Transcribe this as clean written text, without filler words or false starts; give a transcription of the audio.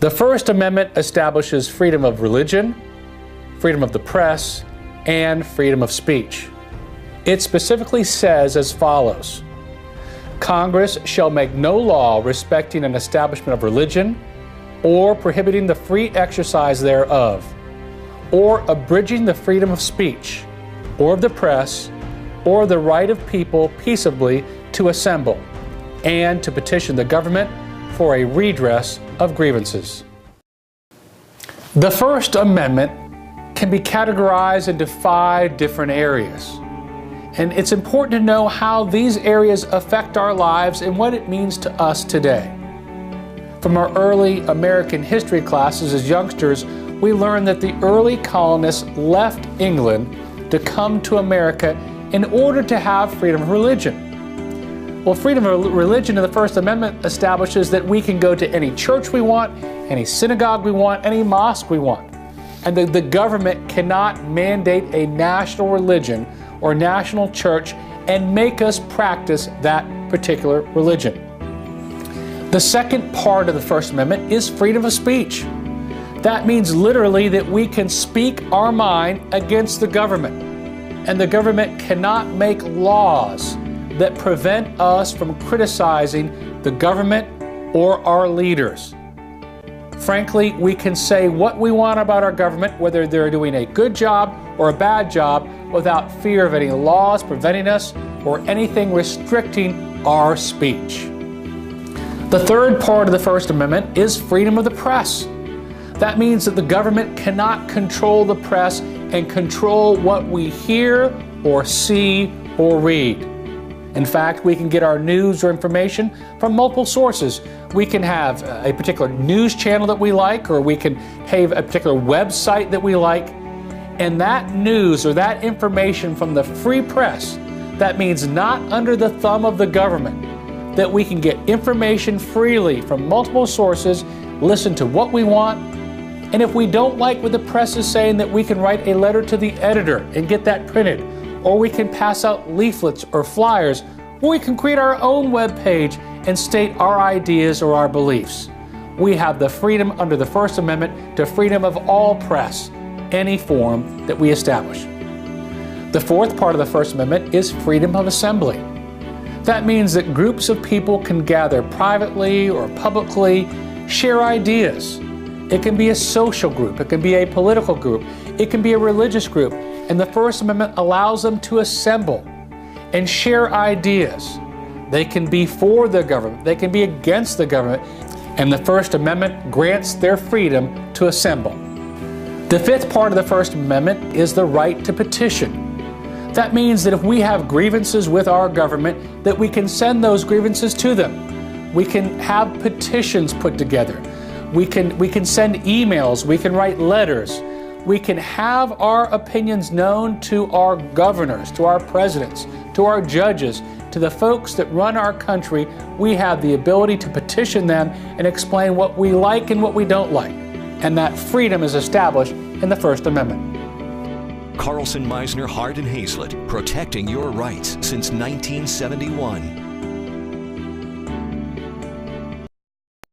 The First Amendment establishes freedom of religion, freedom of the press, and freedom of speech. It specifically says as follows: Congress shall make no law respecting an establishment of religion, or prohibiting the free exercise thereof, or abridging the freedom of speech, or of the press, or the right of people peaceably to assemble, and to petition the government for a redress of grievances. The First Amendment can be categorized into 5 different areas. And it's important to know how these areas affect our lives and what it means to us today. From our early American history classes as youngsters, we learned that the early colonists left England to come to America in order to have freedom of religion. Well, freedom of religion in the First Amendment establishes that we can go to any church we want, any synagogue we want, any mosque we want. And the government cannot mandate a national religion or national church and make us practice that particular religion. The second part of the First Amendment is freedom of speech. That means literally that we can speak our mind against the government. And the government cannot make laws that prevent us from criticizing the government or our leaders. Frankly, we can say what we want about our government, whether they're doing a good job or a bad job, without fear of any laws preventing us or anything restricting our speech. The third part of the First Amendment is freedom of the press. That means that the government cannot control the press and control what we hear or see or read. In fact, we can get our news or information from multiple sources. We can have a particular news channel that we like, or we can have a particular website that we like. And that news or that information from the free press, that means not under the thumb of the government, that we can get information freely from multiple sources, listen to what we want, and if we don't like what the press is saying, that we can write a letter to the editor and get that printed. Or we can pass out leaflets or flyers, or we can create our own web page and state our ideas or our beliefs. We have the freedom under the First Amendment to freedom of all press, any form that we establish. The fourth part of the First Amendment is freedom of assembly. That means that groups of people can gather privately or publicly, share ideas. It can be a social group, it can be a political group, it can be a religious group. And the First Amendment allows them to assemble and share ideas. They can be for the government, they can be against the government, and the First Amendment grants their freedom to assemble. The fifth part of the First Amendment is the right to petition. That means that if we have grievances with our government, that we can send those grievances to them. We can have petitions put together. We can send emails, we can write letters. We can have our opinions known to our governors, to our presidents, to our judges, to the folks that run our country. We have the ability to petition them and explain what we like and what we don't like. And that freedom is established in the First Amendment. Carlson, Meisner, Hart, and Hazlett, protecting your rights since 1971.